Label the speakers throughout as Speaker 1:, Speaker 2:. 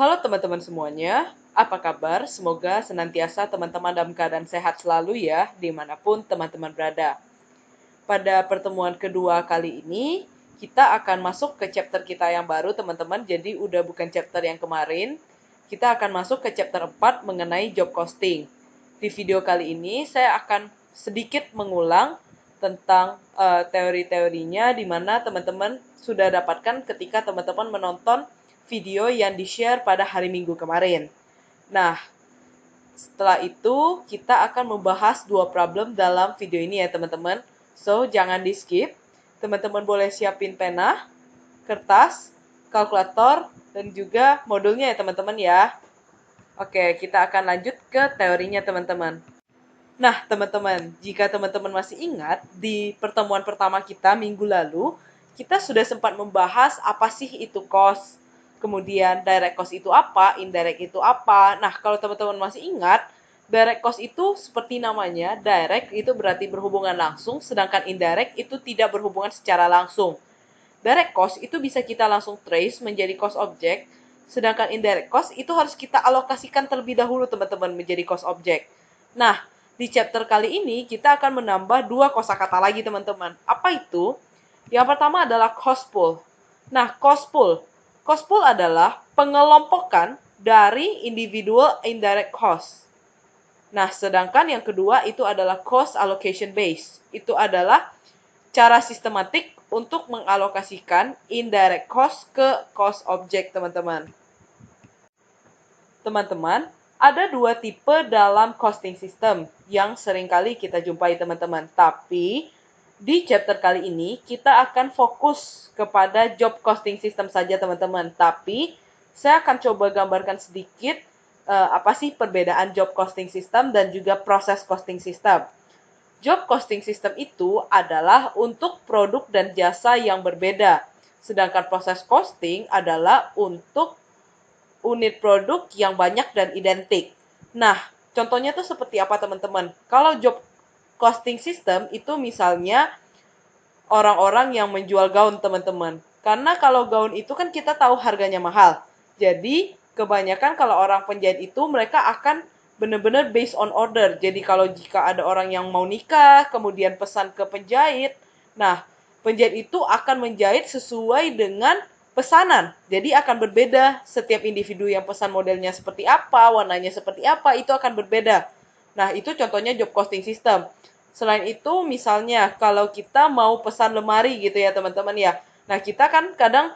Speaker 1: Halo teman-teman semuanya, apa kabar? Semoga senantiasa teman-teman dalam keadaan sehat selalu ya, dimanapun teman-teman berada. Pada pertemuan kedua kali ini, kita akan masuk ke chapter kita yang baru teman-teman, jadi udah bukan chapter yang kemarin. Kita akan masuk ke chapter 4 mengenai job costing. Di video kali ini, saya akan sedikit mengulang tentang teori-teorinya di mana teman-teman sudah dapatkan ketika teman-teman menonton video yang di-share pada hari Minggu kemarin. Nah, setelah itu kita akan membahas dua problem dalam video ini ya teman-teman. So, jangan di-skip. Teman-teman boleh siapin pena, kertas, kalkulator, dan juga modulnya ya teman-teman ya. Oke, kita akan lanjut ke teorinya teman-teman. Nah, teman-teman, jika teman-teman masih ingat, di pertemuan pertama kita minggu lalu, kita sudah sempat membahas apa sih itu cost, kemudian direct cost itu apa, indirect itu apa. Nah, kalau teman-teman masih ingat, direct cost itu seperti namanya, direct itu berarti berhubungan langsung, sedangkan indirect itu tidak berhubungan secara langsung. Direct cost itu bisa kita langsung trace menjadi cost object, sedangkan indirect cost itu harus kita alokasikan terlebih dahulu teman-teman menjadi cost object. Nah, di chapter kali ini kita akan menambah dua kosakata lagi teman-teman. Apa itu? Yang pertama adalah cost pool. Nah, cost pool. Cost pool adalah pengelompokan dari individual indirect cost. Nah, sedangkan yang kedua itu adalah cost allocation base. Itu adalah cara sistematik untuk mengalokasikan indirect cost ke cost object, teman-teman. Teman-teman, ada dua tipe dalam costing system yang seringkali kita jumpai, teman-teman. Tapi, di chapter kali ini, kita akan fokus kepada job costing system saja, teman-teman. Tapi, saya akan coba gambarkan sedikit apa sih perbedaan job costing system dan juga proses costing system. Job costing system itu adalah untuk produk dan jasa yang berbeda. Sedangkan proses costing adalah untuk unit produk yang banyak dan identik. Nah, contohnya tuh seperti apa teman-teman? Kalau job costing system itu misalnya orang-orang yang menjual gaun teman-teman. Karena kalau gaun itu kan kita tahu harganya mahal. Jadi, kebanyakan kalau orang penjahit itu mereka akan benar-benar based on order. Jadi kalau jika ada orang yang mau nikah, kemudian pesan ke penjahit, nah penjahit itu akan menjahit sesuai dengan pesanan. Jadi akan berbeda setiap individu yang pesan modelnya seperti apa, warnanya seperti apa, itu akan berbeda. Nah, itu contohnya job costing system. Selain itu, misalnya kalau kita mau pesan lemari gitu ya teman-teman ya. Nah, kita kan kadang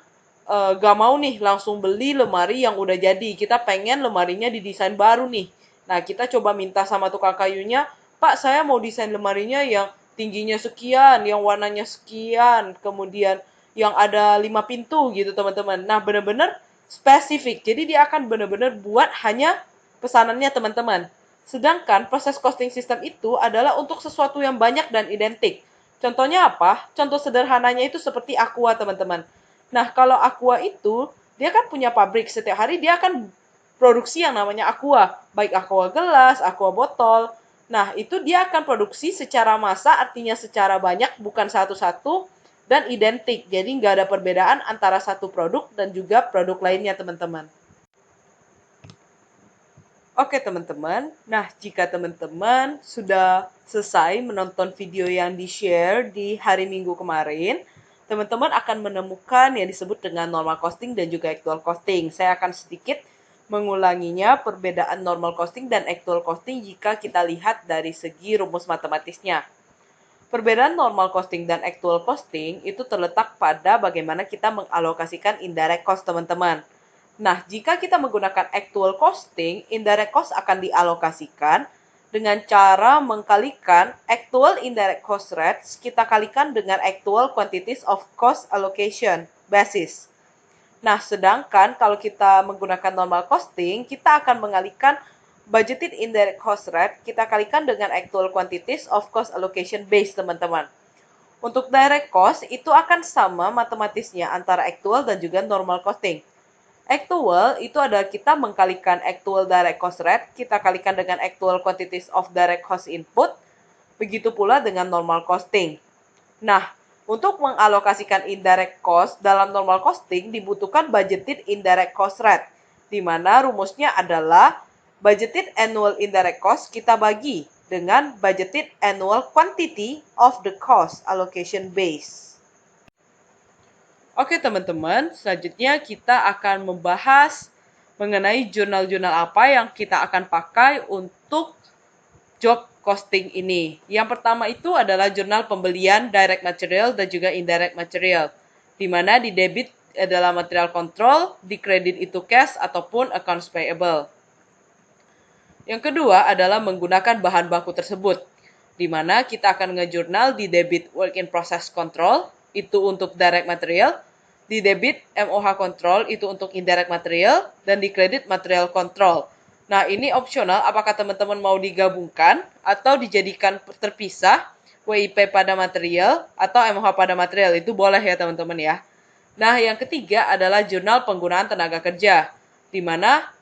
Speaker 1: gak mau nih langsung beli lemari yang udah jadi. Kita pengen lemarinya didesain baru nih. Nah, kita coba minta sama tukang kayunya, Pak, saya mau desain lemarinya yang tingginya sekian, yang warnanya sekian, kemudian yang ada 5 pintu gitu teman-teman. Nah, benar-benar spesifik. Jadi dia akan benar-benar buat hanya pesanannya teman-teman. Sedangkan proses costing system itu adalah untuk sesuatu yang banyak dan identik. Contohnya apa? Contoh sederhananya itu seperti Aqua, teman-teman. Nah, kalau Aqua itu, dia kan punya pabrik. Setiap hari dia akan produksi yang namanya Aqua. Baik Aqua gelas, Aqua botol. Nah, itu dia akan produksi secara massa, artinya secara banyak, bukan satu-satu, dan identik. Jadi, nggak ada perbedaan antara satu produk dan juga produk lainnya, teman-teman. Oke teman-teman, nah jika teman-teman sudah selesai menonton video yang di-share di hari Minggu kemarin, teman-teman akan menemukan yang disebut dengan normal costing dan juga actual costing. Saya akan sedikit mengulanginya perbedaan normal costing dan actual costing jika kita lihat dari segi rumus matematisnya. Perbedaan normal costing dan actual costing itu terletak pada bagaimana kita mengalokasikan indirect cost, teman-teman. Nah, jika kita menggunakan actual costing, indirect cost akan dialokasikan dengan cara mengkalikan actual indirect cost rates, kita kalikan dengan actual quantities of cost allocation basis. Nah, sedangkan kalau kita menggunakan normal costing, kita akan mengalihkan budgeted indirect cost rate, kita kalikan dengan actual quantities of cost allocation base, teman-teman. Untuk direct cost, itu akan sama matematisnya antara actual dan juga normal costing. Actual itu adalah kita mengkalikan actual direct cost rate, kita kalikan dengan actual quantities of direct cost input, begitu pula dengan normal costing. Nah, untuk mengalokasikan indirect cost dalam normal costing dibutuhkan budgeted indirect cost rate. di mana rumusnya adalah budgeted annual indirect cost kita bagi dengan budgeted annual quantity of the cost allocation base. Oke teman-teman, selanjutnya kita akan membahas mengenai jurnal-jurnal apa yang kita akan pakai untuk job costing ini. Yang pertama itu adalah jurnal pembelian direct material dan juga indirect material, di mana di debit adalah material control, di kredit itu cash ataupun accounts payable. Yang kedua adalah menggunakan bahan baku tersebut, di mana kita akan ngejurnal di debit work in process control, itu untuk direct material, di debit MOH control itu untuk indirect material, dan di kredit material control. Nah, ini opsional apakah teman-teman mau digabungkan atau dijadikan terpisah, WIP pada material atau MOH pada material, itu boleh ya teman-teman ya. Nah, yang ketiga adalah jurnal penggunaan tenaga kerja, di mana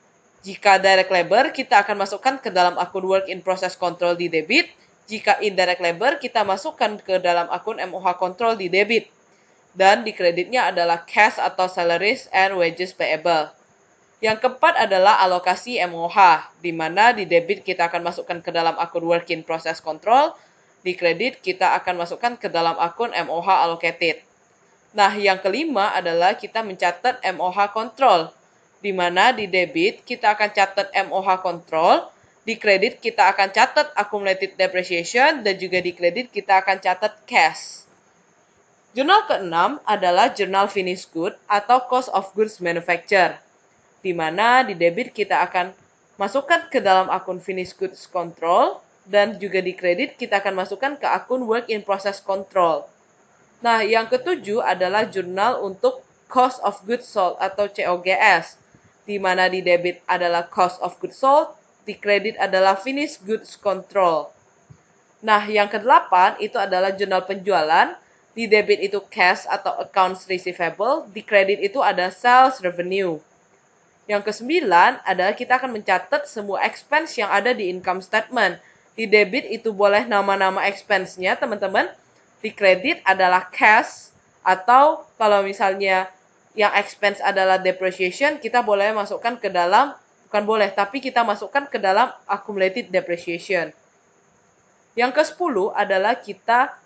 Speaker 1: jika direct labor kita akan masukkan ke dalam akun work in process control di debit, jika indirect labor kita masukkan ke dalam akun MOH control di debit. Dan di kreditnya adalah cash atau salaries and wages payable. Yang keempat adalah alokasi MOH, di mana di debit kita akan masukkan ke dalam akun work in process control, di kredit kita akan masukkan ke dalam akun MOH allocated. Nah, yang kelima adalah kita mencatat MOH control, di mana di debit kita akan catat MOH control, di kredit kita akan catat accumulated depreciation, dan juga di kredit kita akan catat cash. Jurnal keenam adalah jurnal finished good atau cost of goods manufacture, di mana di debit kita akan masukkan ke dalam akun finished goods control, dan juga di kredit kita akan masukkan ke akun work in process control. Nah, yang ketujuh adalah jurnal untuk cost of goods sold atau COGS, di mana di debit adalah cost of goods sold, di kredit adalah finished goods control. Nah, yang kedelapan itu adalah jurnal penjualan, di debit itu cash atau accounts receivable, di kredit itu ada sales revenue. Yang kesembilan adalah kita akan mencatat semua expense yang ada di income statement. Di debit itu boleh nama-nama expense-nya, teman-teman. Di kredit adalah cash, atau kalau misalnya yang expense adalah depreciation, kita boleh masukkan ke dalam, bukan boleh, tapi kita masukkan ke dalam accumulated depreciation. Yang ke-10 adalah kita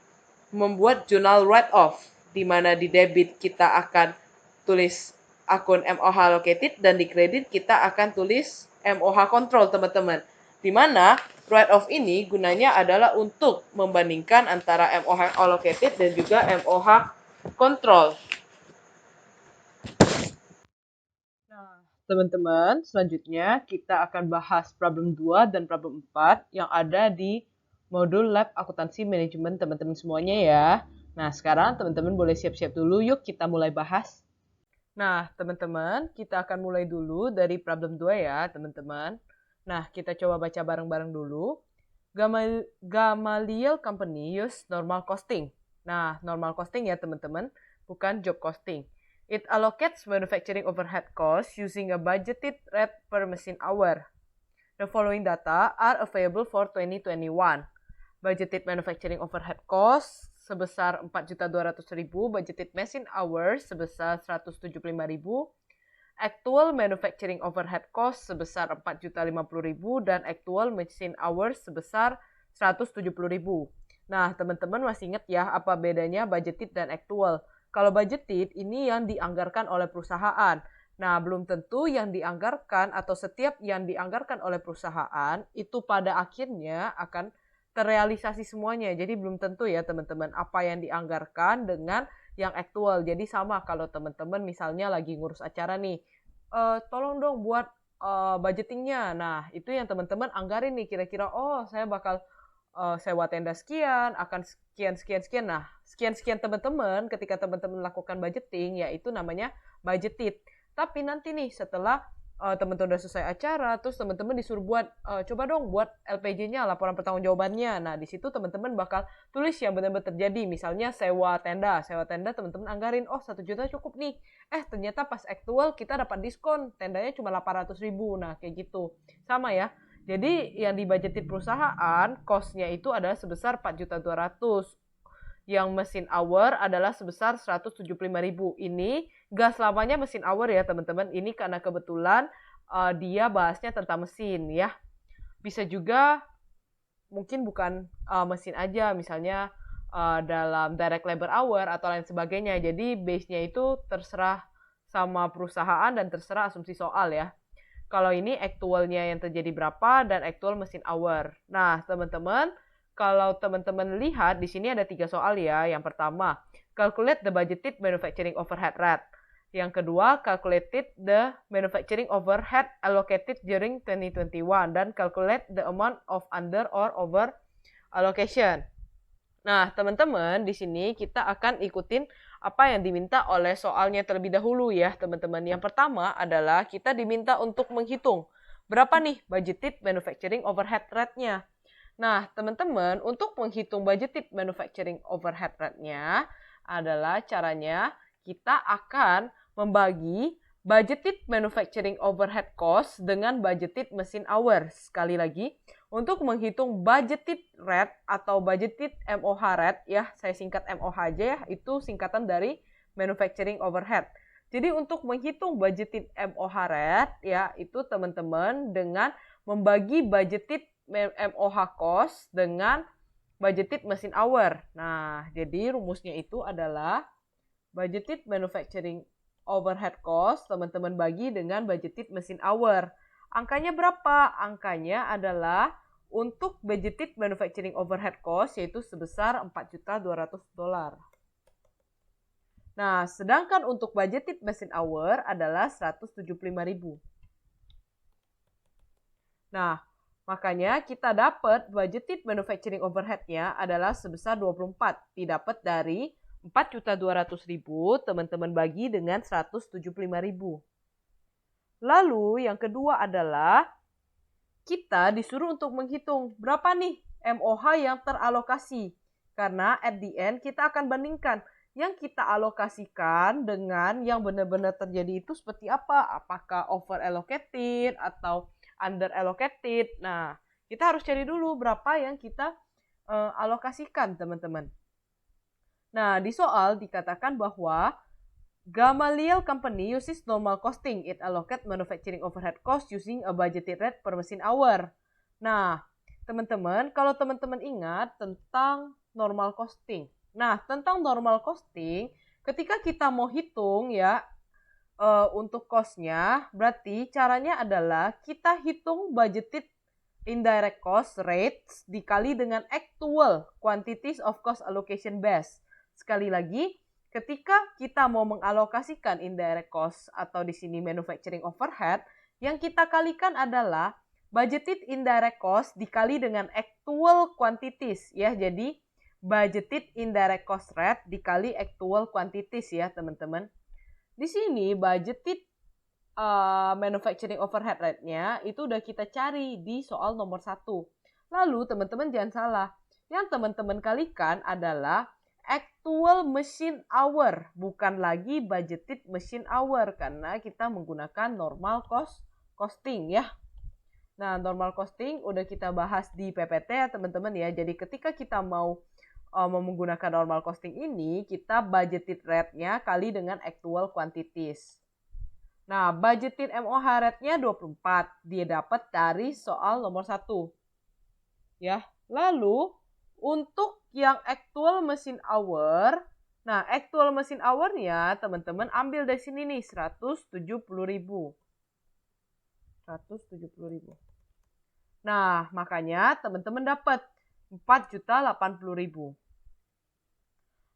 Speaker 1: membuat jurnal write-off, di mana di debit kita akan tulis akun MOH allocated dan di kredit kita akan tulis MOH control, teman-teman. Di mana write-off ini gunanya adalah untuk membandingkan antara MOH allocated dan juga MOH control. Nah, teman-teman, selanjutnya kita akan bahas problem 2 dan problem 4 yang ada di modul lab akuntansi manajemen teman-teman semuanya ya. Nah, sekarang teman-teman boleh siap-siap dulu, yuk kita mulai bahas. Nah, teman-teman, kita akan mulai dulu dari problem 2 ya, teman-teman. Nah, kita coba baca bareng-bareng dulu. Gamaliel Company use normal costing. Nah, normal costing ya, teman-teman, bukan job costing. It allocates manufacturing overhead costs using a budgeted rate per machine hour. The following data are available for 2021. Budgeted manufacturing overhead cost sebesar 4.200.000, budgeted machine hours sebesar 175.000, actual manufacturing overhead cost sebesar 4.050.000 dan actual machine hours sebesar 170.000. Nah, teman-teman masih ingat ya apa bedanya budgeted dan actual? Kalau budgeted ini yang dianggarkan oleh perusahaan. Nah, belum tentu yang dianggarkan atau setiap yang dianggarkan oleh perusahaan itu pada akhirnya akan terrealisasi semuanya. Jadi belum tentu ya teman-teman apa yang dianggarkan dengan yang aktual. Jadi sama kalau teman-teman misalnya lagi ngurus acara nih, tolong dong buat budgetingnya. Nah, itu yang teman-teman anggarin nih kira-kira, oh saya bakal sewa tenda sekian, akan sekian. Nah, sekian teman-teman ketika teman-teman melakukan budgeting, yaitu namanya budgeted. Tapi nanti nih setelah teman-teman udah selesai acara, terus teman-teman disuruh buat, coba dong buat LPJ-nya, laporan pertanggungjawabannya. Nah, di situ teman-teman bakal tulis yang benar-benar terjadi. Misalnya sewa tenda teman-teman anggarin, oh 1 juta cukup nih. Ternyata pas aktual kita dapat diskon, tendanya cuma 800.000. Nah, kayak gitu. Sama ya. Jadi yang dibudgetin perusahaan, cost-nya itu adalah sebesar 4.200.000. Yang mesin hour adalah sebesar 175.000. Ini gas lamanya mesin hour ya teman-teman. Ini karena kebetulan dia bahasnya tentang mesin ya. Bisa juga mungkin bukan mesin aja, misalnya dalam direct labor hour atau lain sebagainya. Jadi base-nya itu terserah sama perusahaan dan terserah asumsi soal ya. Kalau ini actual-nya yang terjadi berapa dan actual mesin hour. Nah, teman-teman, kalau teman-teman lihat di sini ada 3 soal ya. Yang pertama, calculate the budgeted manufacturing overhead rate. Yang kedua, calculated the manufacturing overhead allocated during 2021 dan calculate the amount of under or over allocation. Nah, teman-teman, di sini kita akan ikutin apa yang diminta oleh soalnya terlebih dahulu ya, teman-teman. Yang pertama adalah kita diminta untuk menghitung berapa nih budgeted manufacturing overhead rate-nya. Nah, teman-teman, untuk menghitung budgeted manufacturing overhead rate-nya adalah caranya kita akan membagi budgeted manufacturing overhead cost dengan budgeted machine hours. Sekali lagi, untuk menghitung budgeted rate atau budgeted MOH rate, ya saya singkat MOH aja ya, itu singkatan dari manufacturing overhead. Jadi untuk menghitung budgeted MOH rate, ya itu teman-teman dengan membagi budgeted MOH cost dengan budgeted machine hour. Nah, jadi rumusnya itu adalah budgeted manufacturing overhead cost teman-teman bagi dengan budgeted machine hour. Angkanya berapa? Angkanya adalah untuk budgeted manufacturing overhead cost yaitu sebesar $4.200.000. Nah, sedangkan untuk budgeted machine hour adalah 175.000. Nah, makanya kita dapat budgeted manufacturing overhead-nya adalah sebesar 24. Didapat dari 4.200.000 teman-teman bagi dengan 175.000. Lalu yang kedua adalah kita disuruh untuk menghitung berapa nih MOH yang teralokasi. Karena at the end kita akan bandingkan yang kita alokasikan dengan yang benar-benar terjadi itu seperti apa. Apakah over allocated atau under allocated. Nah, kita harus cari dulu berapa yang kita alokasikan teman-teman. Nah, di soal dikatakan bahwa Gamaliel Company uses normal costing. It allocate manufacturing overhead cost using a budgeted rate per machine hour. Nah, teman-teman, kalau teman-teman ingat tentang normal costing. Nah, tentang normal costing, ketika kita mau hitung ya untuk cost-nya, berarti caranya adalah kita hitung budgeted indirect cost rates dikali dengan actual quantities of cost allocation base. Sekali lagi, ketika kita mau mengalokasikan indirect cost atau di sini manufacturing overhead, yang kita kalikan adalah budgeted indirect cost dikali dengan actual quantities ya. Jadi budgeted indirect cost rate dikali actual quantities ya, teman-teman. Di sini budgeted manufacturing overhead rate-nya itu udah kita cari di soal nomor 1. Lalu teman-teman jangan salah, yang teman-teman kalikan adalah actual machine hour, bukan lagi budgeted machine hour karena kita menggunakan normal costing ya. Nah, normal costing udah kita bahas di PPT ya teman-teman ya. Jadi ketika kita mau menggunakan normal costing ini, kita budgeted rate-nya kali dengan actual quantities. Nah, budgeted MOH rate-nya 24. Dia dapat dari soal nomor 1. Ya, lalu untuk yang actual machine hour, nah actual machine hour-nya teman-teman ambil dari sini nih 170.000. 170.000. Nah, makanya teman-teman dapat 4.080.000.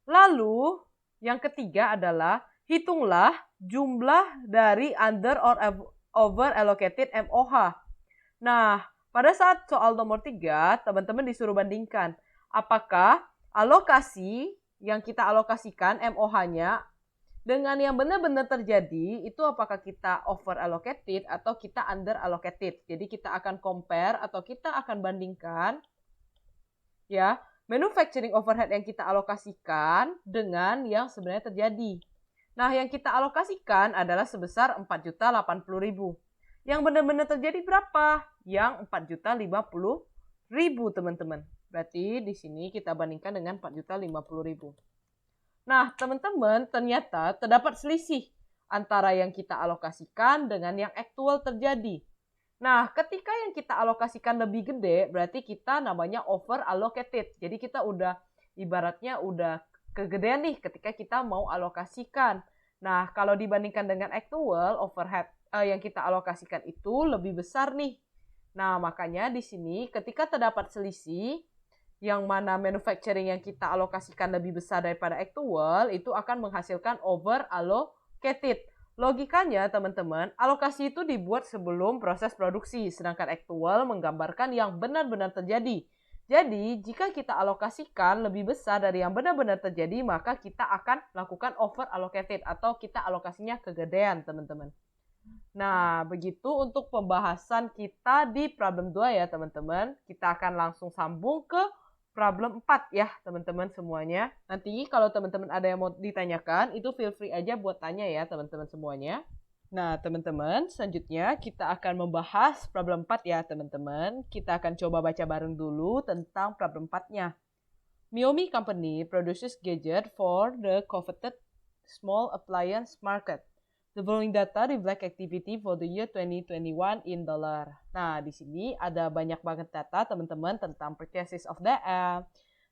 Speaker 1: Lalu yang ketiga adalah hitunglah jumlah dari under or over allocated MOH. Nah, pada saat soal nomor 3, teman-teman disuruh bandingkan apakah alokasi yang kita alokasikan MOH-nya dengan yang benar-benar terjadi itu apakah kita over allocated atau kita under allocated. Jadi kita akan compare atau kita akan bandingkan ya manufacturing overhead yang kita alokasikan dengan yang sebenarnya terjadi. Nah, yang kita alokasikan adalah sebesar 4.080.000. Yang benar-benar terjadi berapa? Yang 4.050.000, teman-teman. Berarti di sini kita bandingkan dengan 4.050.000. Nah, teman-teman, ternyata terdapat selisih antara yang kita alokasikan dengan yang actual terjadi. Nah, ketika yang kita alokasikan lebih gede, berarti kita namanya over allocated. Jadi kita ibaratnya udah kegedean nih ketika kita mau alokasikan. Nah, kalau dibandingkan dengan actual, overhead yang kita alokasikan itu lebih besar nih. Nah, makanya di sini ketika terdapat selisih, yang mana manufacturing yang kita alokasikan lebih besar daripada actual, itu akan menghasilkan over allocated. Logikanya teman-teman, alokasi itu dibuat sebelum proses produksi, sedangkan actual menggambarkan yang benar-benar terjadi. Jadi, jika kita alokasikan lebih besar dari yang benar-benar terjadi, maka kita akan lakukan over allocated atau kita alokasinya kegedean, teman-teman. Nah, begitu untuk pembahasan kita di problem 2 ya, teman-teman. Kita akan langsung sambung ke problem 4 ya, teman-teman semuanya. Nanti kalau teman-teman ada yang mau ditanyakan, itu feel free aja buat tanya ya, teman-teman semuanya. Nah, teman-teman, selanjutnya kita akan membahas problem 4 ya, teman-teman. Kita akan coba baca bareng dulu tentang problem 4-nya. Miomi Company produces gadget for the coveted small appliance market. The following data reflect activity for the year 2021 in dollar. Nah, di sini ada banyak banget data teman-teman tentang purchases of DM,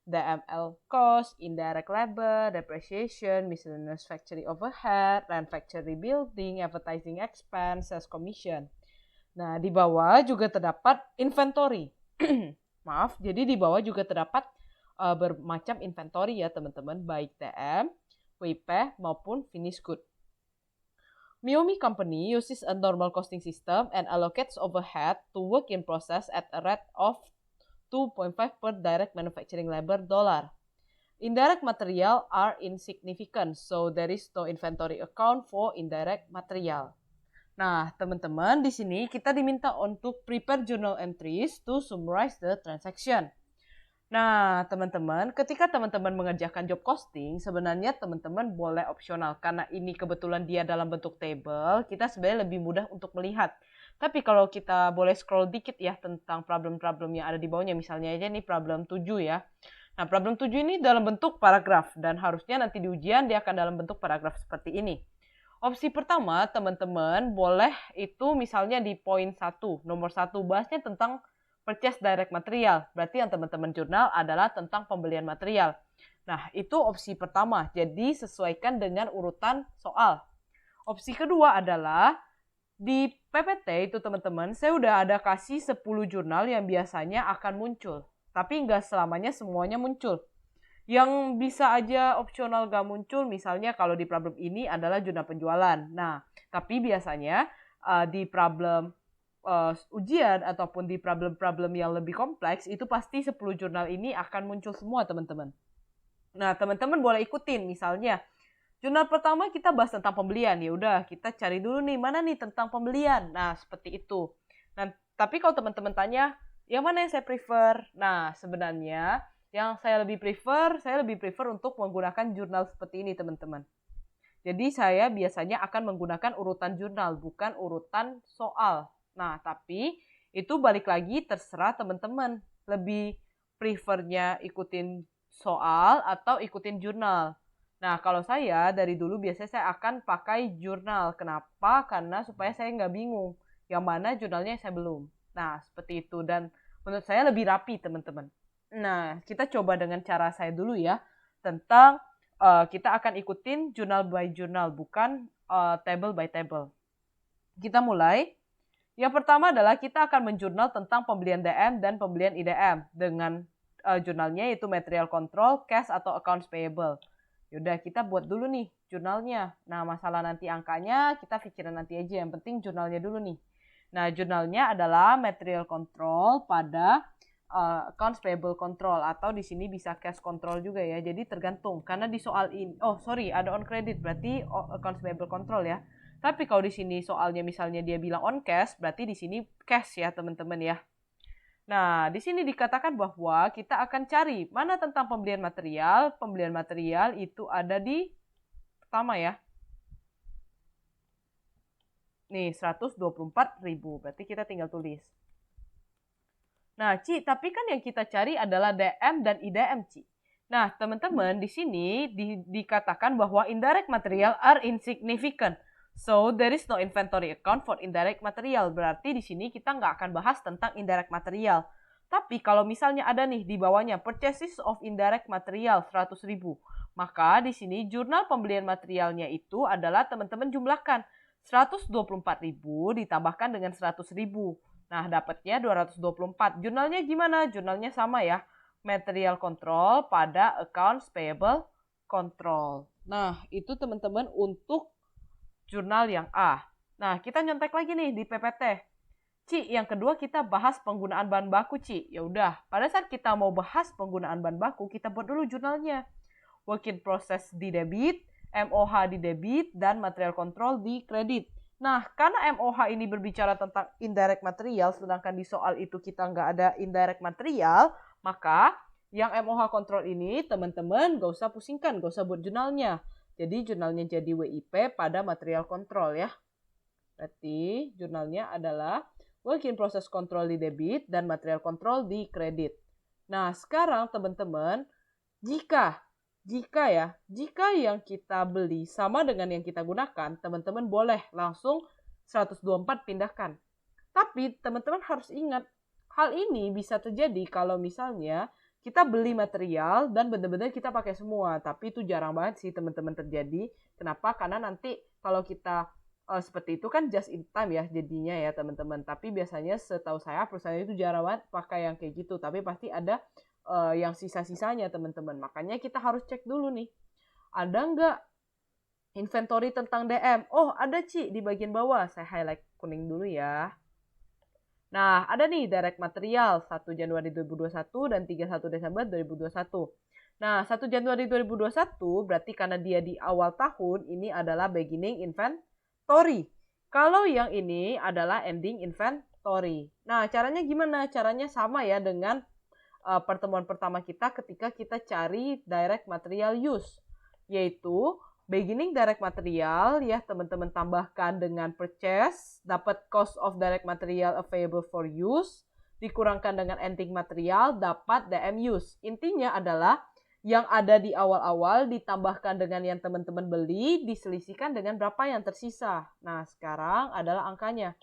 Speaker 1: DML cost, indirect labor, depreciation, miscellaneous factory overhead, rent factory building, advertising expense, sales commission. Nah, di bawah juga terdapat inventory. Maaf, jadi di bawah juga terdapat bermacam inventory ya teman-teman, baik DM, WIP maupun finished good. Miomi Company uses a normal costing system and allocates overhead to work in process at a rate of 2.5 per direct manufacturing labor dollar. Indirect material are insignificant, so there is no inventory account for indirect material. Nah, teman-teman, di sini kita diminta untuk prepare journal entries to summarize the transaction. Nah, teman-teman, ketika teman-teman mengerjakan job costing, sebenarnya teman-teman boleh opsional. Karena ini kebetulan dia dalam bentuk table, kita sebenarnya lebih mudah untuk melihat. Tapi kalau kita boleh scroll dikit ya tentang problem-problem yang ada di bawahnya. Misalnya aja nih problem 7 ya. Nah, problem 7 ini dalam bentuk paragraf. Dan harusnya nanti di ujian dia akan dalam bentuk paragraf seperti ini. Opsi pertama, teman-teman boleh itu misalnya di poin 1. Nomor 1, bahasnya tentang purchase direct material. Berarti yang teman-teman jurnal adalah tentang pembelian material. Nah, itu opsi pertama. Jadi, sesuaikan dengan urutan soal. Opsi kedua adalah di PPT itu teman-teman, saya udah ada kasih 10 jurnal yang biasanya akan muncul. Tapi nggak selamanya semuanya muncul. Yang bisa aja opsional nggak muncul, misalnya kalau di problem ini adalah jurnal penjualan. Nah, tapi biasanya di problem ujian ataupun di problem-problem yang lebih kompleks, itu pasti 10 jurnal ini akan muncul semua teman-teman. Nah, teman-teman boleh ikutin. Misalnya, jurnal pertama kita bahas tentang pembelian. Ya udah, kita cari dulu nih, mana nih tentang pembelian. Nah, seperti itu. Nah, tapi kalau teman-teman tanya, yang mana yang saya prefer? Nah, sebenarnya yang saya lebih prefer untuk menggunakan jurnal seperti ini, teman-teman. Jadi, saya biasanya akan menggunakan urutan jurnal, bukan urutan soal. Nah, tapi itu balik lagi terserah teman-teman. Lebih prefernya ikutin soal atau ikutin jurnal. Nah, kalau saya dari dulu biasanya saya akan pakai jurnal. Kenapa? Karena supaya saya nggak bingung. Yang mana jurnalnya saya belum. Nah, seperti itu. Dan menurut saya lebih rapi, teman-teman. Nah, kita coba dengan cara saya dulu ya. Tentang kita akan ikutin jurnal by jurnal, bukan table by table. Kita mulai. Yang pertama adalah kita akan menjurnal tentang pembelian DM dan pembelian IDM dengan jurnalnya yaitu material control, cash atau accounts payable. Yaudah, kita buat dulu nih jurnalnya. Nah, masalah nanti angkanya kita pikirin nanti aja. Yang penting jurnalnya dulu nih. Nah, jurnalnya adalah material control pada accounts payable control atau di sini bisa cash control juga ya. Jadi tergantung karena di soal ini ada on credit berarti accounts payable control ya. Tapi kalau di sini soalnya misalnya dia bilang on cash, berarti di sini cash ya teman-teman ya. Nah, di sini dikatakan bahwa kita akan cari mana tentang pembelian material. Pembelian material itu ada di pertama ya. Nih, 124.000. Berarti kita tinggal tulis. Nah, Ci, tapi kan yang kita cari adalah DM dan IDM, Ci. Nah, teman-teman, di sini dikatakan bahwa indirect material are insignificant. So, there is no inventory account for indirect material. Berarti di sini kita nggak akan bahas tentang indirect material. Tapi kalau misalnya ada nih di bawahnya purchases of indirect material 100.000, maka di sini jurnal pembelian materialnya itu adalah teman-teman jumlahkan 124.000 ditambahkan dengan 100.000. Nah, dapatnya 224. Jurnalnya gimana? Jurnalnya sama ya. Material control pada accounts payable control. Nah, itu teman-teman untuk jurnal yang A. Nah, kita nyontek lagi nih di PPT. Ci, yang kedua kita bahas penggunaan bahan baku, Ci. Ya udah, pada saat kita mau bahas penggunaan bahan baku, kita buat dulu jurnalnya. Work in process di debit, MOH di debit, dan material control di kredit. Nah, karena MOH ini berbicara tentang indirect material, sedangkan di soal itu kita nggak ada indirect material, maka yang MOH control ini, teman-teman, gak usah pusingkan, gak usah buat jurnalnya. Jadi jurnalnya jadi WIP pada material control ya. Berarti jurnalnya adalah work in process control di debit dan material control di kredit. Nah, sekarang teman-teman, jika yang kita beli sama dengan yang kita gunakan, teman-teman boleh langsung 124 pindahkan. Tapi teman-teman harus ingat, hal ini bisa terjadi kalau misalnya kita beli material dan benar-benar kita pakai semua. Tapi itu jarang banget sih teman-teman terjadi. Kenapa? Karena nanti kalau kita seperti itu kan just in time ya jadinya ya teman-teman. Tapi biasanya setahu saya perusahaan itu jarang banget pakai yang kayak gitu. Tapi pasti ada yang sisa-sisanya teman-teman. Makanya kita harus cek dulu nih. Ada nggak inventory tentang DM? Oh ada Ci di bagian bawah. Saya highlight kuning dulu ya. Nah, ada nih direct material 1 Januari 2021 dan 31 Desember 2021. Nah, 1 Januari 2021 berarti karena dia di awal tahun, ini adalah beginning inventory. Kalau yang ini adalah ending inventory. Nah, caranya gimana? Caranya sama ya dengan pertemuan pertama kita ketika kita cari direct material use. Yaitu beginning direct material ya teman-teman tambahkan dengan purchase, dapat cost of direct material available for use, dikurangkan dengan ending material, dapat DM use. Intinya adalah yang ada di awal-awal ditambahkan dengan yang teman-teman beli, diselisihkan dengan berapa yang tersisa. Nah, sekarang adalah angkanya.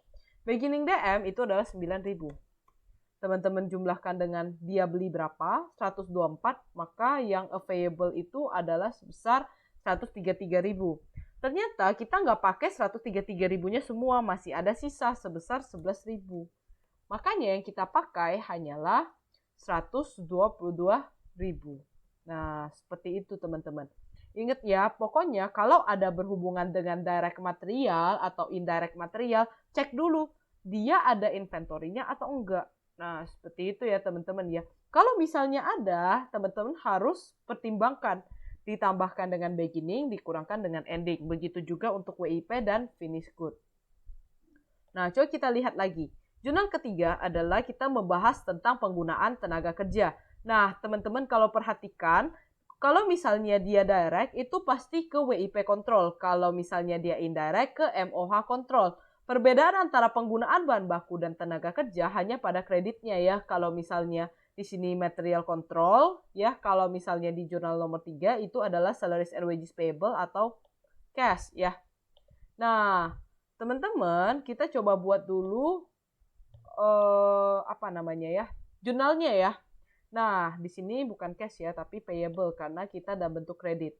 Speaker 1: Beginning DM itu adalah 9.000. Teman-teman jumlahkan dengan dia beli berapa, 124, maka yang available itu adalah sebesar 133.000. Ternyata kita nggak pakai 133.000-nya semua, masih ada sisa sebesar 11.000. Makanya yang kita pakai hanyalah 122.000. Nah, seperti itu teman-teman. Ingat ya, pokoknya kalau ada berhubungan dengan direct material atau indirect material, cek dulu dia ada inventory-nya atau enggak. Nah, seperti itu ya teman-teman ya. Kalau misalnya ada, teman-teman harus pertimbangkan. Ditambahkan dengan beginning, dikurangkan dengan ending. Begitu juga untuk WIP dan finish good. Nah, coba kita lihat lagi. Jurnal ketiga adalah kita membahas tentang penggunaan tenaga kerja. Nah, teman-teman kalau perhatikan, kalau misalnya dia direct, itu pasti ke WIP control. Kalau misalnya dia indirect, ke MOH control. Perbedaan antara penggunaan bahan baku dan tenaga kerja hanya pada kreditnya ya. Kalau misalnya di sini material control, ya kalau misalnya di jurnal nomor 3 itu adalah salaries and wages payable atau cash ya. Nah, teman-teman kita coba buat dulu jurnalnya ya. Nah, di sini bukan cash ya, tapi payable karena kita dalam bentuk kredit.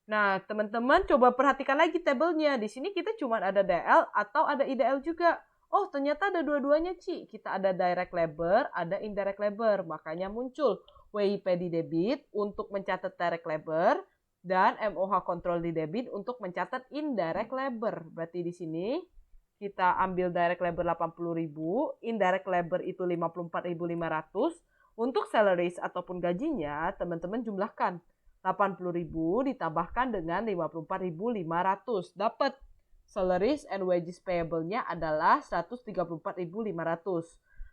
Speaker 1: Nah, teman-teman coba perhatikan lagi tabelnya. Di sini kita cuma ada DL atau ada IDL juga. Oh, ternyata ada dua-duanya, Ci. Kita ada direct labor, ada indirect labor. Makanya muncul WIP di debit untuk mencatat direct labor dan MOH control di debit untuk mencatat indirect labor. Berarti di sini kita ambil direct labor 80.000, indirect labor itu 54.500. Untuk salaries ataupun gajinya, teman-teman jumlahkan. 80.000 ditambahkan dengan 54.500. Dapat salaries and wages payable-nya adalah 134.500.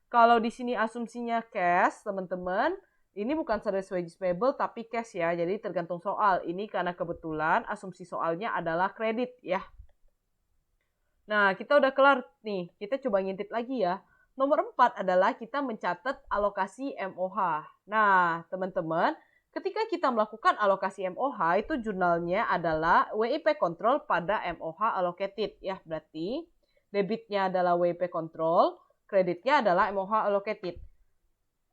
Speaker 1: Kalau di sini asumsinya cash, teman-teman, ini bukan salaries wages payable tapi cash ya. Jadi tergantung soal. Ini karena kebetulan asumsi soalnya adalah kredit ya. Nah, kita udah kelar nih. Kita coba ngintip lagi ya. Nomor 4 adalah kita mencatat alokasi MOH. Nah, teman-teman, Ketika kita melakukan alokasi MOH, itu jurnalnya adalah WIP control pada MOH allocated. Ya, berarti debitnya adalah WIP control, kreditnya adalah MOH allocated.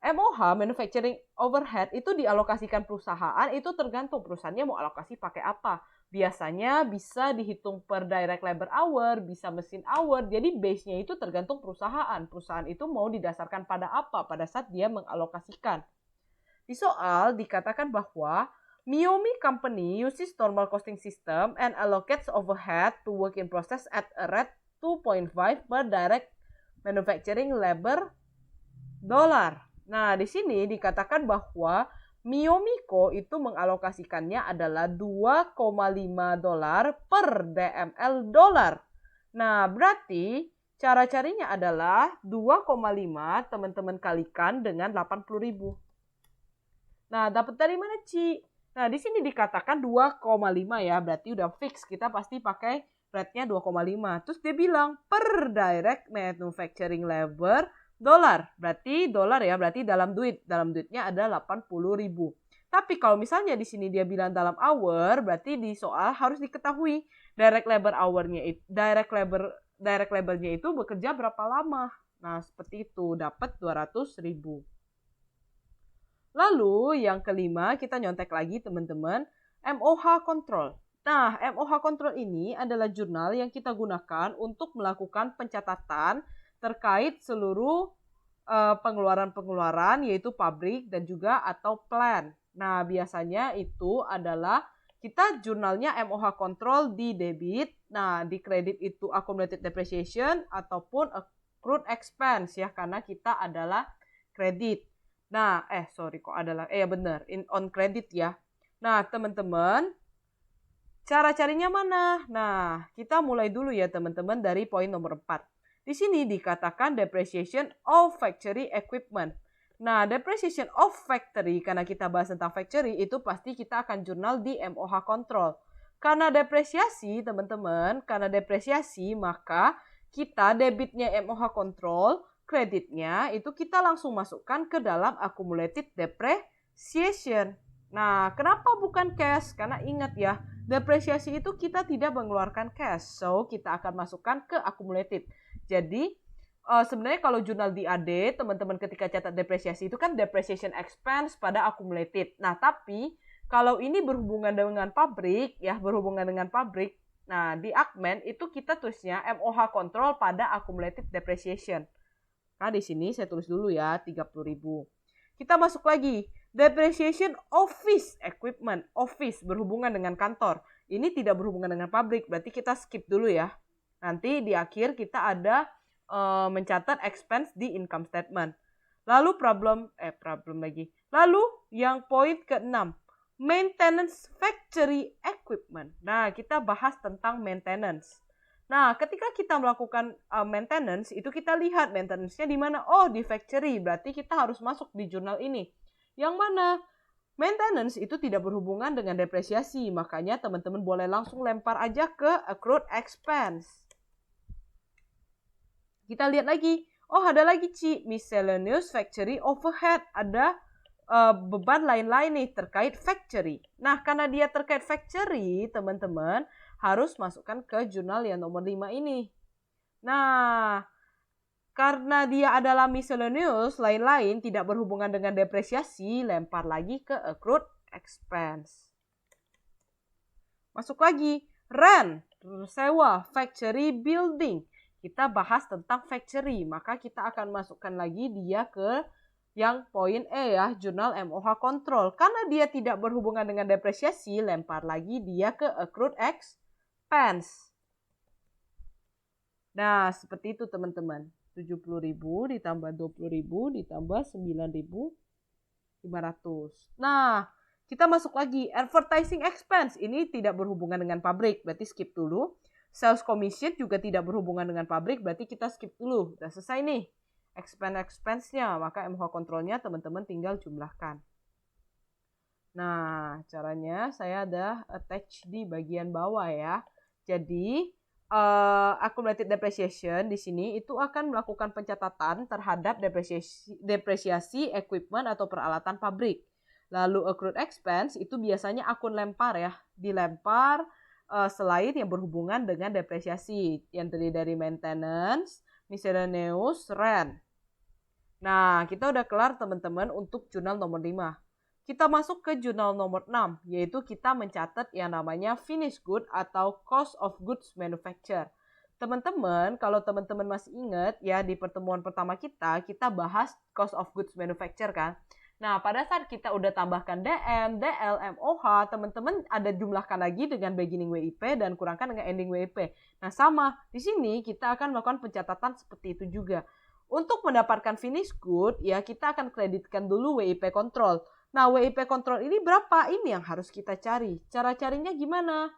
Speaker 1: MOH, manufacturing overhead, itu dialokasikan perusahaan, itu tergantung perusahaannya mau alokasi pakai apa. Biasanya bisa dihitung per direct labor hour, bisa mesin hour, jadi base-nya itu tergantung perusahaan. Perusahaan itu mau didasarkan pada apa pada saat dia mengalokasikan. Di soal dikatakan bahwa Miomi Company uses normal costing system and allocates overhead to work in process at a rate 2.5 per direct manufacturing labor dollar. Nah, di sini dikatakan bahwa Miyomiko itu mengalokasikannya adalah 2,5 dolar per DML dolar. Nah, berarti cara carinya adalah 2,5 teman-teman kalikan dengan 80.000. Nah, dapat dari mana, Ci? Nah, di sini dikatakan 2,5 ya, berarti udah fix. Kita pasti pakai rate-nya 2,5. Terus dia bilang per direct manufacturing labor dolar. Berarti dolar ya, berarti dalam duit. Dalam duitnya ada 80.000. Tapi kalau misalnya di sini dia bilang dalam hour, berarti di soal harus diketahui direct labor hour-nya itu, direct labor-nya itu bekerja berapa lama. Nah, seperti itu, dapat 200.000. Lalu yang kelima kita nyontek lagi teman-teman, MOH Control. Nah, MOH Control ini adalah jurnal yang kita gunakan untuk melakukan pencatatan terkait seluruh pengeluaran-pengeluaran yaitu pabrik dan juga atau plant. Nah, biasanya itu adalah kita jurnalnya MOH Control di debit. Nah, di kredit itu accumulated depreciation ataupun accrued expense ya, karena kita adalah kredit. Nah, benar, on credit ya. Nah, teman-teman, cara carinya mana? Nah, kita mulai dulu ya teman-teman dari poin nomor 4. Di sini dikatakan depreciation of factory equipment. Nah, depreciation of factory, karena kita bahas tentang factory, itu pasti kita akan jurnal di MOH control. Karena depresiasi, teman-teman, maka kita debitnya MOH control, kreditnya itu kita langsung masukkan ke dalam accumulated depreciation. Nah, kenapa bukan cash? Karena ingat ya, depresiasi itu kita tidak mengeluarkan cash. So, kita akan masukkan ke accumulated. Jadi, sebenarnya kalau jurnal di AD, teman-teman ketika catat depresiasi itu kan depreciation expense pada accumulated. Nah, tapi kalau ini berhubungan dengan pabrik, nah di Akmen itu kita tulisnya MOH control pada accumulated depreciation. Nah, di sini saya tulis dulu ya, 30.000. Kita masuk lagi. Depreciation office equipment. Office berhubungan dengan kantor. Ini tidak berhubungan dengan pabrik, berarti kita skip dulu ya. Nanti di akhir kita ada mencatat expense di income statement. Lalu Lalu yang poin ke-6. Maintenance factory equipment. Nah, kita bahas tentang maintenance. Nah, ketika kita melakukan maintenance, itu kita lihat maintenance-nya di mana? Oh, di factory. Berarti kita harus masuk di jurnal ini. Yang mana? Maintenance itu tidak berhubungan dengan depresiasi. Makanya teman-teman boleh langsung lempar aja ke accrued expense. Kita lihat lagi. Oh, ada lagi, Ci. Miscellaneous factory overhead. Ada beban lain-lain nih terkait factory. Nah, karena dia terkait factory, teman-teman harus masukkan ke jurnal yang nomor 5 ini. Nah, karena dia adalah miscellaneous, lain-lain, tidak berhubungan dengan depresiasi, lempar lagi ke accrued expense. Masuk lagi, rent, sewa, factory building. Kita bahas tentang factory, maka kita akan masukkan lagi dia ke yang poin E ya, jurnal MOH control. Karena dia tidak berhubungan dengan depresiasi, lempar lagi dia ke accrued expense. Nah, seperti itu teman-teman. 70.000 ditambah 20.000 ditambah 9.500. Nah, kita masuk lagi. Advertising expense. Ini tidak berhubungan dengan pabrik, berarti skip dulu. Sales commission juga tidak berhubungan dengan pabrik, berarti kita skip dulu. Udah selesai nih. Expense-nya, maka MOH controlnya teman-teman tinggal jumlahkan. Nah, caranya saya ada attach di bagian bawah ya. Jadi, accumulated depreciation di sini itu akan melakukan pencatatan terhadap depresiasi equipment atau peralatan pabrik. Lalu accrued expense itu biasanya akun lempar ya, dilempar selain yang berhubungan dengan depresiasi yang terdiri dari maintenance, miscellaneous, rent. Nah, kita udah kelar teman-teman untuk jurnal nomor 5. Kita masuk ke jurnal nomor 6, yaitu kita mencatat yang namanya finished good atau cost of goods manufacture. Teman-teman, kalau teman-teman masih ingat ya di pertemuan pertama kita bahas cost of goods manufacture kan. Nah, pada saat kita udah tambahkan DM, DL, MOH, teman-teman ada jumlahkan lagi dengan beginning WIP dan kurangkan dengan ending WIP. Nah, sama. Di sini kita akan melakukan pencatatan seperti itu juga. Untuk mendapatkan finish good, ya kita akan kreditkan dulu WIP control. Nah, WIP control ini berapa? Ini yang harus kita cari. Cara carinya gimana?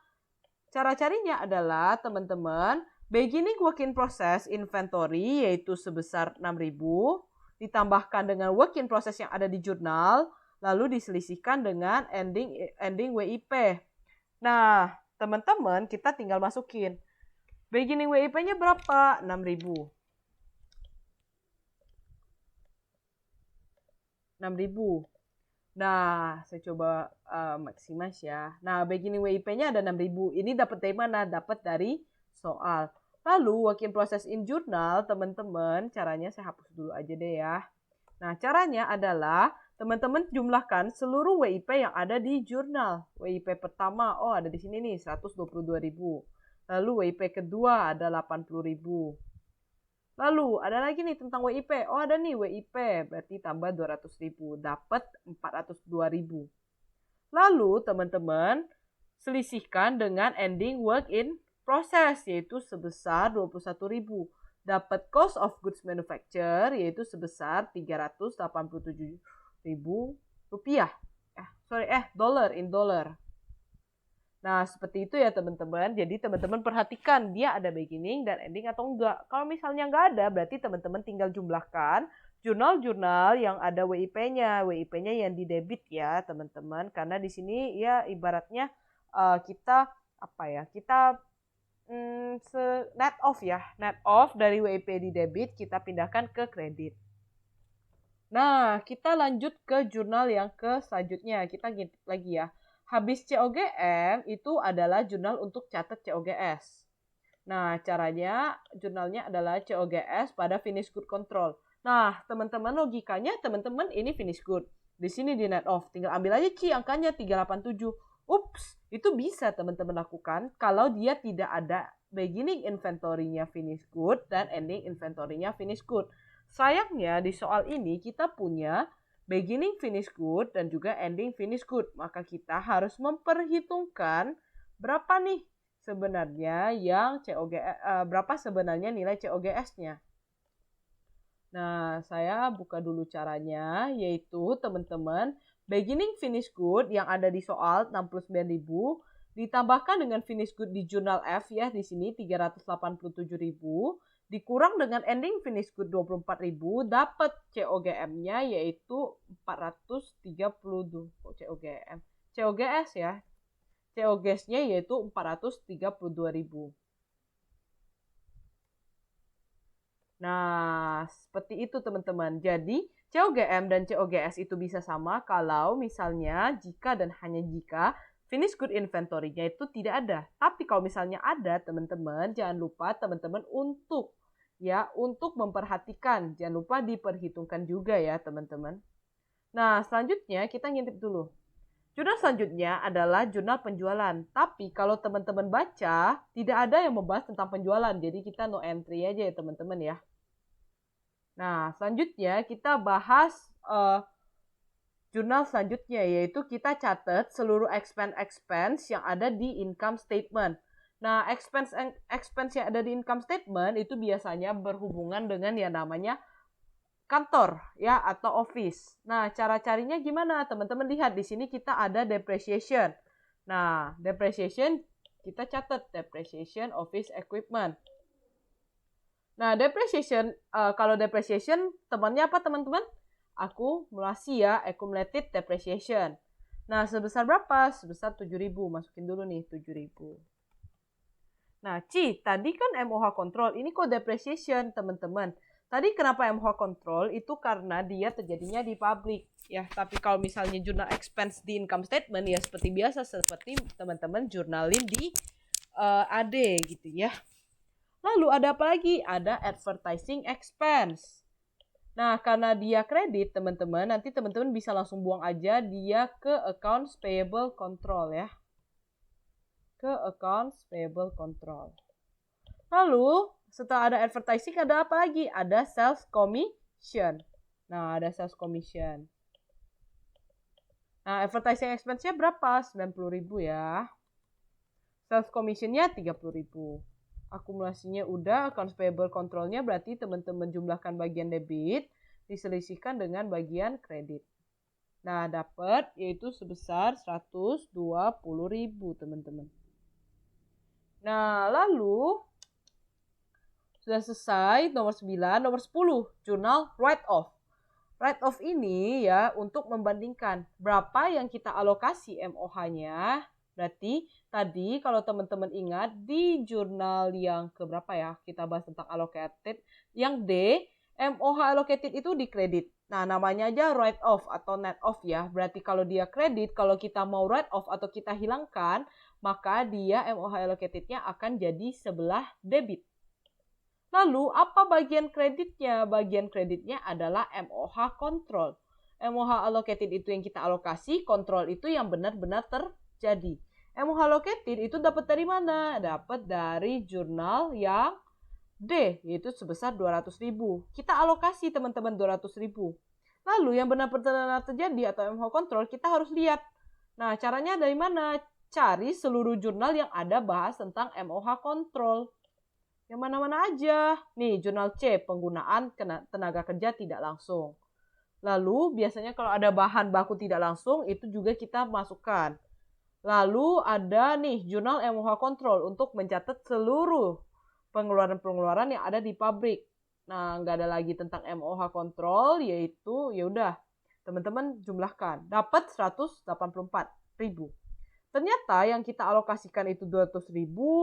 Speaker 1: Cara carinya adalah, teman-teman, beginning work in process inventory, yaitu sebesar 6.000, ditambahkan dengan work in process yang ada di jurnal, lalu diselisihkan dengan ending WIP. Nah, teman-teman, kita tinggal masukin. Beginning WIP-nya berapa? 6.000. 6.000. Nah, saya coba maximize ya. Nah, beginning WIP-nya ada 6.000. Ini dapat dari mana? Dapat dari soal. Lalu, work in process in journal, teman-teman, caranya saya hapus dulu aja deh ya. Nah, caranya adalah teman-teman jumlahkan seluruh WIP yang ada di jurnal. WIP pertama, oh ada di sini nih, 122.000. Lalu WIP kedua ada 80.000. Lalu ada lagi nih tentang WIP. Oh ada nih WIP, berarti tambah 200.000. Dapat 402.000. Lalu teman-teman selisihkan dengan ending work in process, yaitu sebesar 21.000. Dapat cost of goods manufacture, yaitu sebesar 387.000 rupiah. Dollar. Nah, seperti itu ya teman-teman. Jadi teman-teman perhatikan dia ada beginning dan ending atau enggak. Kalau misalnya enggak ada, berarti teman-teman tinggal jumlahkan jurnal-jurnal yang ada WIP-nya. WIP-nya yang di debit ya teman-teman. Karena di sini ya ibaratnya kita net off ya. Net off dari WIP di debit kita pindahkan ke kredit. Nah, kita lanjut ke jurnal yang ke selanjutnya. Kita ngintip lagi ya. Habis COGM itu adalah jurnal untuk catat COGS. Nah, caranya jurnalnya adalah COGS pada finish good control. Nah, teman-teman logikanya teman-teman ini finish good. Di sini di net off. Tinggal ambil aja angkanya 387. Ups, itu bisa teman-teman lakukan kalau dia tidak ada beginning inventory-nya finish good dan ending inventory-nya finish good. Sayangnya di soal ini kita punya beginning finish good dan juga ending finish good. Maka kita harus memperhitungkan berapa nih sebenarnya yang berapa sebenarnya nilai COGS-nya. Nah, saya buka dulu caranya, yaitu teman-teman beginning finish good yang ada di soal 69.000 ditambahkan dengan finish good di jurnal F ya di sini 387.000 dikurang dengan ending finish good 24.000 dapat COGM-nya yaitu 430 COGM. COGS ya. COGS-nya yaitu 432.000. Nah, seperti itu teman-teman. Jadi, COGM dan COGS itu bisa sama kalau misalnya jika dan hanya jika finish good inventory-nya itu tidak ada. Tapi kalau misalnya ada, teman-teman, jangan lupa teman-teman untuk memperhatikan. Jangan lupa diperhitungkan juga ya, teman-teman. Nah, selanjutnya kita ngintip dulu. Jurnal selanjutnya adalah jurnal penjualan. Tapi kalau teman-teman baca, tidak ada yang membahas tentang penjualan. Jadi kita no entry aja ya, teman-teman ya. Nah, selanjutnya kita bahas jurnal selanjutnya, yaitu kita catat seluruh expense yang ada di income statement. Nah, expense yang ada di income statement itu biasanya berhubungan dengan yang namanya kantor ya atau office. Nah, cara carinya gimana? Teman-teman lihat di sini kita ada depreciation. Nah, depreciation kita catat depreciation office equipment. Nah, depreciation kalau depreciation temannya apa teman-teman? Akumulasi ya, accumulated depreciation. Nah, sebesar berapa? Sebesar 7.000. Masukin dulu nih 7.000. Nah, tadi kan MOH control. Ini kok depreciation, teman-teman. Tadi kenapa MOH control itu karena dia terjadinya di publik ya. Tapi kalau misalnya jurnal expense di income statement ya seperti biasa, seperti teman-teman jurnalin di AD gitu ya. Lalu ada apa lagi? Ada advertising expense. Nah, karena dia kredit teman-teman, nanti teman-teman bisa langsung buang aja dia ke accounts payable control ya. Ke accounts payable control. Lalu setelah ada advertising ada apa lagi? Ada sales commission. Nah, ada sales commission. Nah, advertising expense-nya berapa? 90.000 ya. Sales commission-nya 30.000. Akumulasinya udah, accounts payable control-nya berarti teman-teman jumlahkan bagian debit diselisihkan dengan bagian kredit. Nah, dapat yaitu sebesar 120.000 teman-teman. Nah, lalu sudah selesai nomor 9, nomor 10, jurnal write-off. Write-off ini ya untuk membandingkan berapa yang kita alokasi MOH-nya. Berarti tadi kalau teman-teman ingat di jurnal yang keberapa ya, kita bahas tentang allocated. Yang D, MOH allocated itu di kredit. Nah, namanya aja write-off atau net off ya. Berarti kalau dia kredit, kalau kita mau write-off atau kita hilangkan, maka dia MOH allocated-nya akan jadi sebelah debit. Lalu apa bagian kreditnya? Bagian kreditnya adalah MOH control. MOH allocated itu yang kita alokasi, kontrol itu yang benar-benar terjadi. MOH allocated itu dapat dari mana? Dapat dari jurnal yang D, yaitu sebesar 200.000. Kita alokasi teman-teman 200.000. Lalu yang benar-benar terjadi atau MOH control kita harus lihat. Nah, caranya dari mana? Cari seluruh jurnal yang ada bahas tentang MOH control. Yang mana-mana aja. Nih, jurnal C, penggunaan tenaga kerja tidak langsung. Lalu, biasanya kalau ada bahan baku tidak langsung, itu juga kita masukkan. Lalu, ada nih, jurnal MOH control untuk mencatat seluruh pengeluaran-pengeluaran yang ada di pabrik. Nah, nggak ada lagi tentang MOH control, yaitu, yaudah, teman-teman jumlahkan. Dapat 184.000. Ternyata yang kita alokasikan itu 200.000,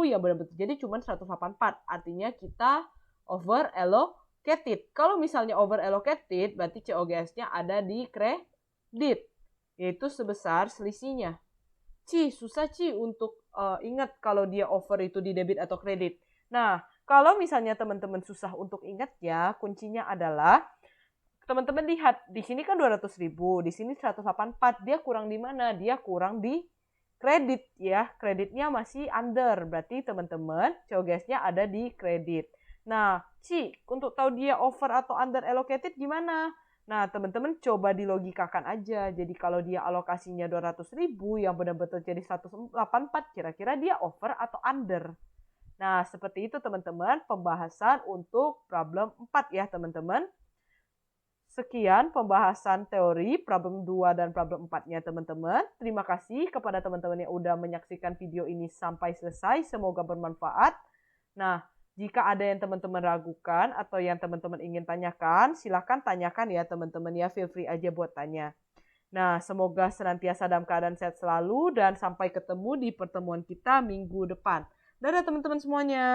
Speaker 1: yang benar-benar terjadi cuma 184. Artinya kita over allocated. Kalau misalnya over allocated, berarti COGS-nya ada di kredit, yaitu sebesar selisihnya. Susah untuk ingat kalau dia over itu di debit atau kredit. Nah, kalau misalnya teman-teman susah untuk ingat ya, kuncinya adalah teman-teman lihat, di sini kan 200.000, di sini 184. Dia kurang di mana? Dia kurang di kredit ya, kreditnya masih under, berarti teman-teman COGS-nya ada di kredit. Nah, untuk tahu dia over atau under allocated gimana? Nah, teman-teman coba dilogikakan aja. Jadi kalau dia alokasinya 200.000 yang benar-benar jadi 184, kira-kira dia over atau under? Nah, seperti itu teman-teman pembahasan untuk problem 4 ya teman-teman. Sekian pembahasan teori problem 2 dan problem 4-nya teman-teman. Terima kasih kepada teman-teman yang udah menyaksikan video ini sampai selesai. Semoga bermanfaat. Nah, jika ada yang teman-teman ragukan atau yang teman-teman ingin tanyakan, silakan tanyakan ya teman-teman ya. Feel free aja buat tanya. Nah, semoga senantiasa dalam keadaan sehat selalu dan sampai ketemu di pertemuan kita minggu depan. Dadah teman-teman semuanya.